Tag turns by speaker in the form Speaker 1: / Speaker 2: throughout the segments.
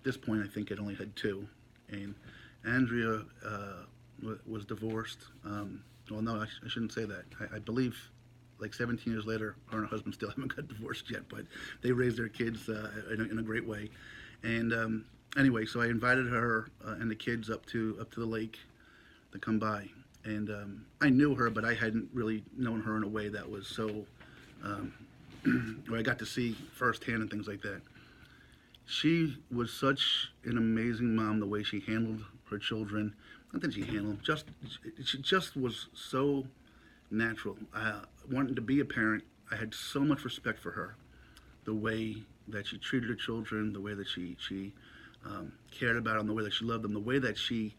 Speaker 1: at this point, I think I'd only had two, and Andrea was divorced. Well, no, I shouldn't say that. I believe like 17 years later, her and her husband still haven't got divorced yet, but they raised their kids in a great way. And anyway, so I invited her and the kids up to the lake to come by. And I knew her, but I hadn't really known her in a way that was so, um, where I got to see firsthand and things like that. She was such an amazing mom, the way she handled her children. Not that she handled, just she just was so natural. Wanting to be a parent, I had so much respect for her. The way that she treated her children, the way that she cared about them, the way that she loved them, the way that she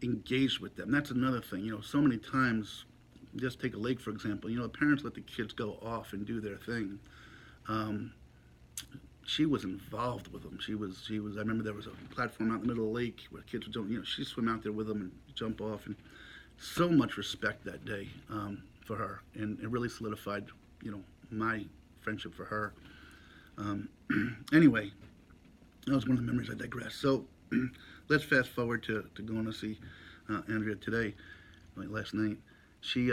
Speaker 1: engaged with them. That's another thing. So many times, just take a lake for example. The parents let the kids go off and do their thing. Um, she was involved with them. She was. I remember there was a platform out in the middle of the lake where kids would jump. She'd swim out there with them and jump off, and so much respect that day for her, and it really solidified, my friendship for her. Um, anyway, that was one of the memories. I digress. So let's fast forward to going to see Andrea today, like last night. She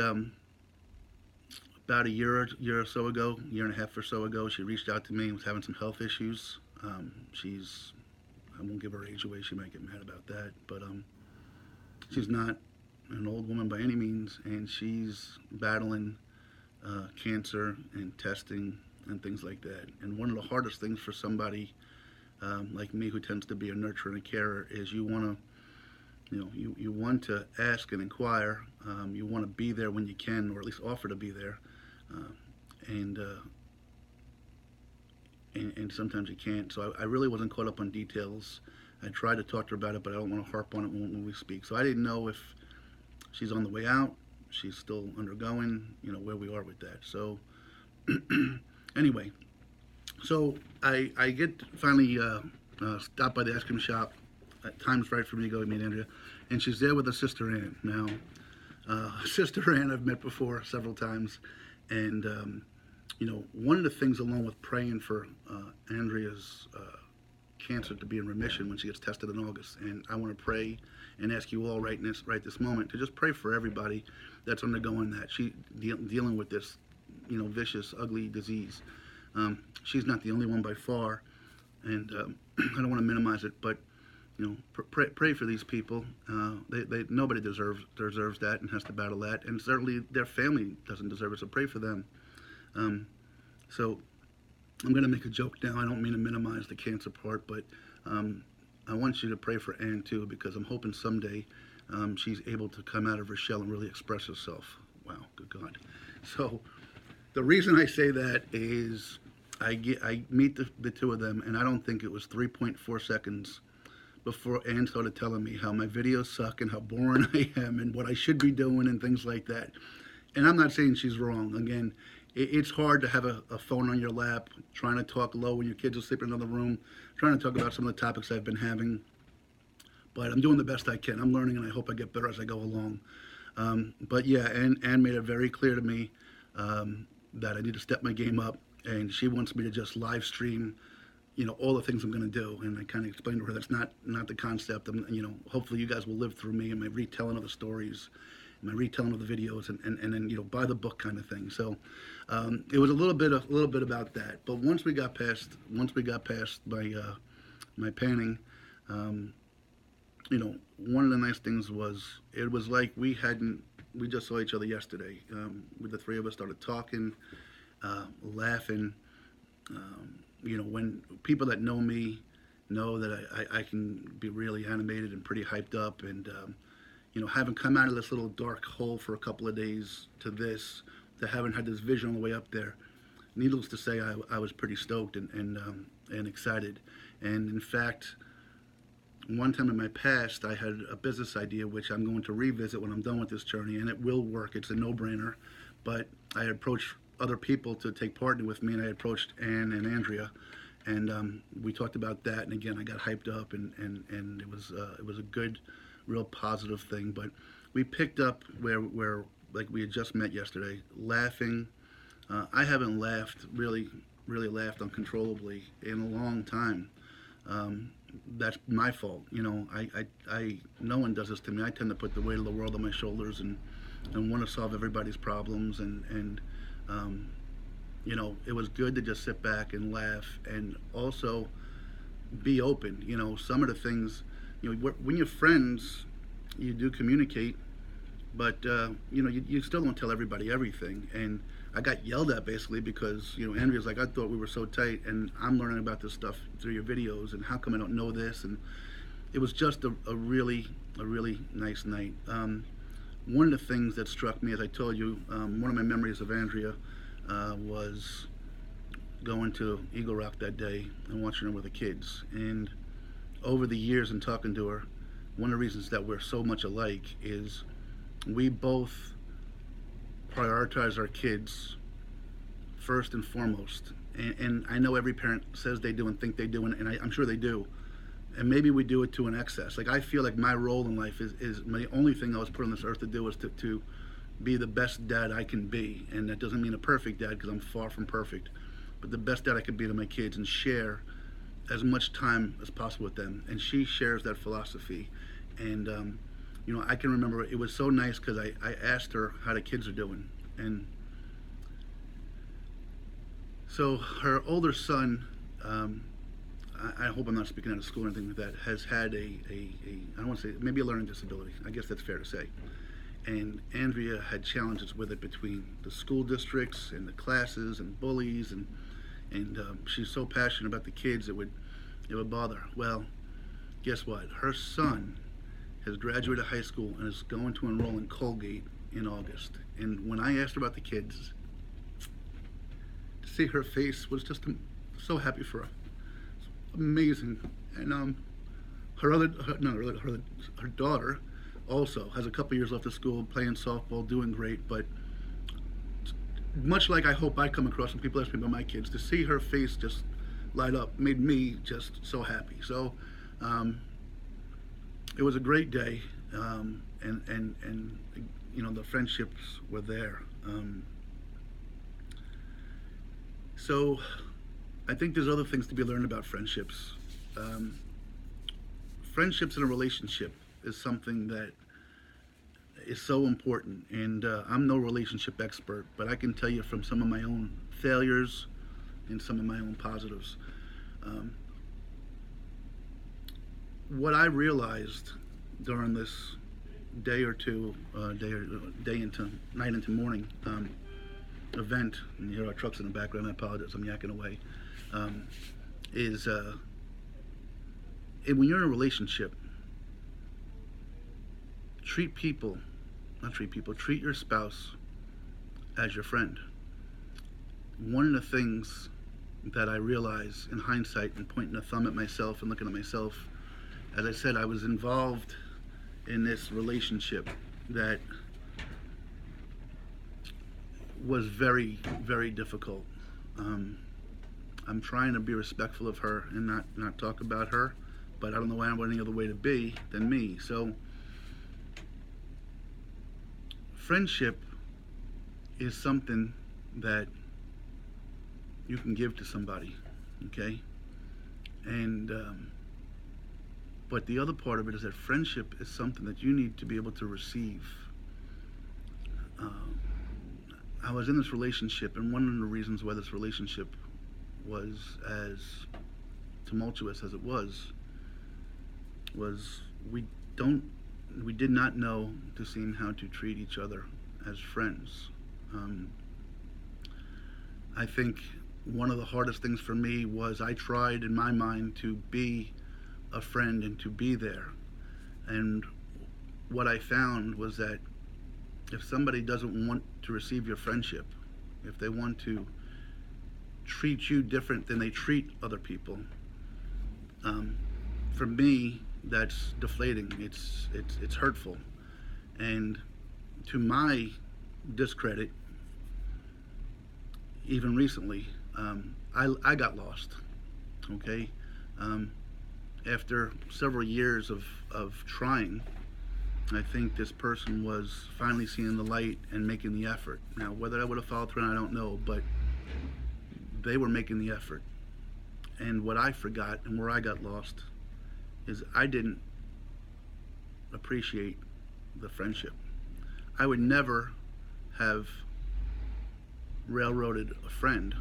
Speaker 1: about a year or so ago, year and a half or so ago, she reached out to me and was having some health issues. She's I won't give her age away. She might get mad about that, but she's not an old woman by any means, and she's battling cancer and testing and things like that. And one of the hardest things for somebody like me, who tends to be a nurturer and a carer, is you want to, you want to ask and inquire. You want to be there when you can, or at least offer to be there. Uh, and, uh, and sometimes you can't. So I really wasn't caught up on details. I tried to talk to her about it, but I don't want to harp on it when we speak. So I didn't know if she's on the way out, she's still undergoing, where we are with that. So anyway, so I get finally stopped by the ice cream shop. Time's right for me to go meet Andrea, and she's there with her sister Ann. Now, Sister Ann I've met before several times, and one of the things, along with praying for Andrea's cancer to be in remission when she gets tested in August, and I want to pray and ask you all right this moment to just pray for everybody that's undergoing that. Dealing with this, vicious, ugly disease. She's not the only one by far, and I don't want to minimize it, but pray for these people. Nobody deserves that and has to battle that, and certainly their family doesn't deserve it. So pray for them. So I'm going to make a joke now. I don't mean to minimize the cancer part, but I want you to pray for Ann too, because I'm hoping someday she's able to come out of her shell and really express herself. Wow, good God. So the reason I say that is I meet the two of them, and I don't think it was 3.4 seconds before Ann started telling me how my videos suck and how boring I am and what I should be doing and things like that. And I'm not saying she's wrong. Again, it's hard to have a phone on your lap, trying to talk low when your kids are sleeping in another room, trying to talk about some of the topics I've been having. But I'm doing the best I can. I'm learning, and I hope I get better as I go along. But yeah, Ann made it very clear to me that I need to step my game up, and she wants me to just live stream all the things I'm going to do. And I kind of explained to her that's not the concept. Hopefully you guys will live through me and my retelling of the stories, my retelling of the videos, and then buy the book kind of thing. So it was a little bit about that. But once we got past my panning, one of the nice things was it was like we just saw each other yesterday. The three of us started talking, laughing. When people that know me know that I can be really animated and pretty hyped up, and having come out of this little dark hole for a couple of days to having had this vision on the way up there, needless to say, I was pretty stoked and excited. And in fact, one time in my past, I had a business idea which I'm going to revisit when I'm done with this journey, and it will work. It's a no-brainer. But I approached other people to take part in it with me, and I approached Ann and Andrea, and we talked about that. And again, I got hyped up, and it was a good, real positive thing. But we picked up where like we had just met yesterday, laughing. I haven't laughed really laughed uncontrollably in a long time. that's my fault. No one does this to me. I tend to put the weight of the world on my shoulders and want to solve everybody's problems. And it was good to just sit back and laugh and also be open. Some of the things, when you're friends, you do communicate, but you still don't tell everybody everything. And I got yelled at basically because Andrea's like, I thought we were so tight, and I'm learning about this stuff through your videos, and how come I don't know this? And it was just a really nice night. One of the things that struck me, as I told you, one of my memories of Andrea was going to Eagle Rock that day and watching her with the kids. And over the years and talking to her, one of the reasons that we're so much alike is we both prioritize our kids first and foremost. And I know every parent says they do and think they do, and I'm sure they do. And maybe we do it to an excess. Like, I feel like my role in life is my only thing I was put on this earth to do is to be the best dad I can be. And that doesn't mean a perfect dad, because I'm far from perfect. But the best dad I could be to my kids and share as much time as possible with them. And she shares that philosophy. And, I can remember it was so nice because I asked her how the kids are doing. And so her older son, I hope I'm not speaking out of school or anything like that, has had I don't want to say, maybe a learning disability. I guess that's fair to say. And Andrea had challenges with it between the school districts and the classes and bullies, and she's so passionate about the kids, it would bother her. Well, guess what? Her son has graduated high school and is going to enroll in Colgate in August. And when I asked her about the kids, to see her face was just so happy for her. Amazing. And her daughter also has a couple years left of school, playing softball, doing great. But much like I hope I come across when people ask me about my kids, to see her face just light up made me just so happy. So it was a great day, and the friendships were there. So I think there's other things to be learned about friendships. Friendships in a relationship is something that is so important, and I'm no relationship expert, but I can tell you from some of my own failures and some of my own positives. What I realized during this day or two, day into night into morning event, and you hear our trucks in the background, I apologize, I'm yakking away, is when you're in a relationship, treat your spouse as your friend. One of the things that I realize in hindsight, and pointing a thumb at myself and looking at myself, as I said, I was involved in this relationship that was very, very difficult. I'm trying to be respectful of her and not talk about her, but I don't know any other way to be than me. So friendship is something that you can give to somebody, okay? And but the other part of it is that friendship is something that you need to be able to receive. I was in this relationship, and one of the reasons why this relationship was as tumultuous as it was we did not know to seem how to treat each other as friends. I think one of the hardest things for me was I tried in my mind to be a friend and to be there. And what I found was that if somebody doesn't want to receive your friendship, if they want to treat you different than they treat other people, for me, that's deflating. It's hurtful. And to my discredit, even recently, I got lost, okay? After several years of trying, I think this person was finally seeing the light and making the effort. Now, whether I would have followed through, I don't know, but they were making the effort. And what I forgot and where I got lost is I didn't appreciate the friendship. I would never have railroaded a friend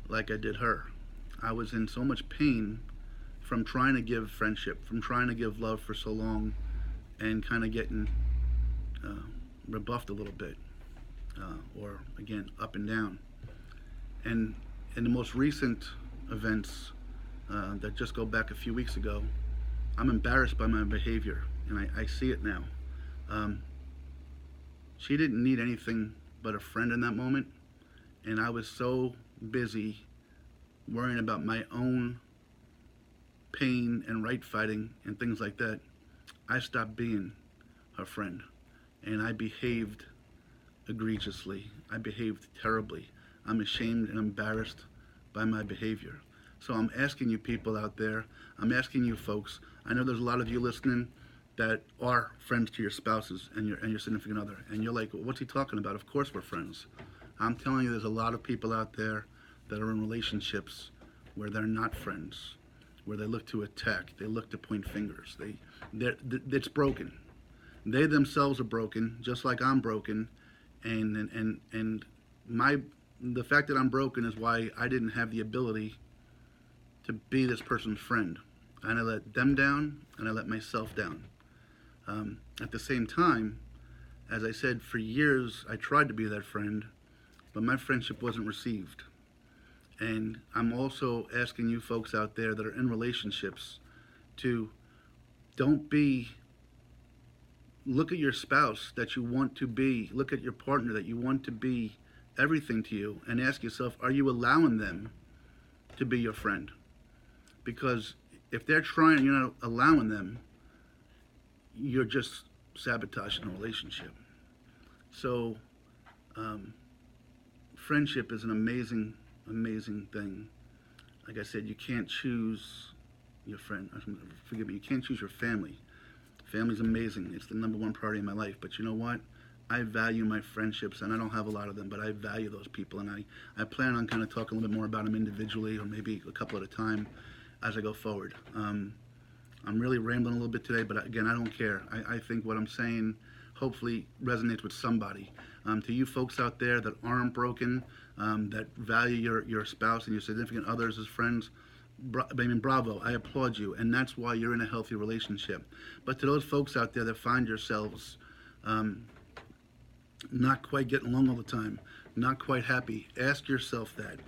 Speaker 1: like I did her. I was in so much pain from trying to give friendship, from trying to give love for so long, and kind of getting uh, rebuffed a little bit, or again, up and down. And in the most recent events that just go back a few weeks ago, I'm embarrassed by my behavior, and I see it now. Um, she didn't need anything but a friend in that moment, and I was so busy worrying about my own pain and right fighting and things like that, I stopped being her friend, and I behaved egregiously. I behaved terribly. I'm ashamed and embarrassed by my behavior. So I'm asking you people out there, I'm asking you folks, I know there's a lot of you listening that are friends to your spouses and your significant other, and you're like, well, what's he talking about? Of course we're friends. I'm telling you, there's a lot of people out there that are in relationships where they're not friends, where they look to attack, they look to point fingers. It's broken. They themselves are broken, just like I'm broken, and the fact that I'm broken is why I didn't have the ability to be this person's friend. And I let them down, and I let myself down. At the same time, as I said, for years I tried to be that friend, but my friendship wasn't received. And I'm also asking you folks out there that are in relationships to look at your spouse that you want to be, look at your partner that you want to be everything to you, and ask yourself, are you allowing them to be your friend? Because if they're trying and you're not allowing them, you're just sabotaging a relationship. So friendship is an amazing, amazing thing. Like I said, you can't choose your friend. Forgive me, you can't choose your family. Family's amazing. It's the number one priority in my life. But you know what? I value my friendships, and I don't have a lot of them, but I value those people, and I plan on kind of talking a little bit more about them individually, or maybe a couple at a time as I go forward. I'm really rambling a little bit today, but again, I don't care. I think what I'm saying hopefully resonates with somebody. To you folks out there that aren't broken, that value your spouse and your significant others as friends, bravo, I applaud you, and that's why you're in a healthy relationship. But to those folks out there that find yourselves not quite getting along all the time, not quite happy, ask yourself that.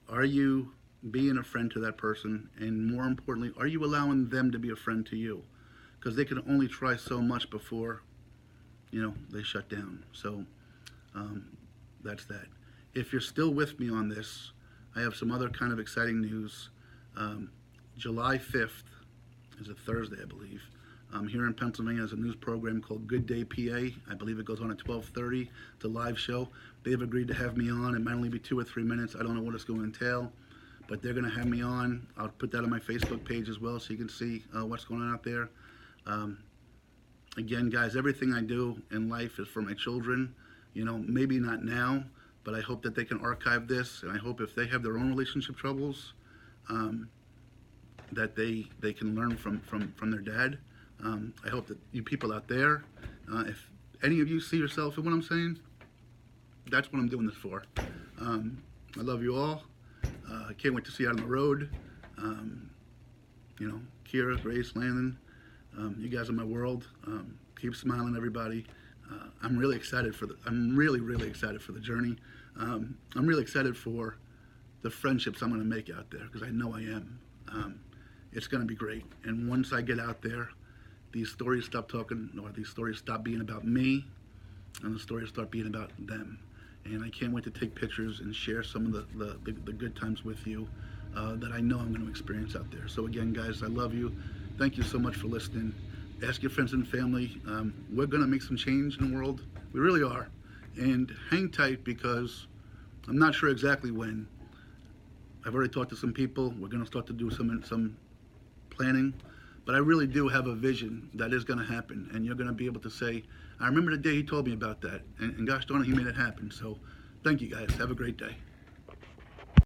Speaker 1: Are you being a friend to that person? And more importantly, are you allowing them to be a friend to you? Because they can only try so much before, they shut down. So that's that. If you're still with me on this, I have some other kind of exciting news. July 5th is a Thursday, I believe. Here in Pennsylvania, there's a news program called Good Day PA. I believe it goes on at 12:30. It's a live show. They've agreed to have me on. It might only be 2 or 3 minutes. I don't know what it's going to entail, but they're going to have me on. I'll put that on my Facebook page as well so you can see what's going on out there. Again, guys, everything I do in life is for my children. Maybe not now, but I hope that they can archive this, and I hope if they have their own relationship troubles, that they can learn from their dad. I hope that you people out there, if any of you see yourself in what I'm saying, that's what I'm doing this for. I love you all. I can't wait to see you out on the road. Kira, Grace, Landon, you guys are my world. Keep smiling, everybody. I'm really excited I'm really, really excited for the journey. I'm really excited for the friendships I'm going to make out there, because I know I am. It's going to be great. And once I get out there, these stories stop being about me, and the stories start being about them. And I can't wait to take pictures and share some of the good times with you that I know I'm going to experience out there. So again, guys, I love you. Thank you so much for listening. Ask your friends and family. We're going to make some change in the world. We really are. And hang tight, because I'm not sure exactly when. I've already talked to some people. We're going to start to do some planning. But I really do have a vision that is going to happen. And you're going to be able to say, I remember the day he told me about that. And gosh darn it, he made it happen. So thank you, guys. Have a great day.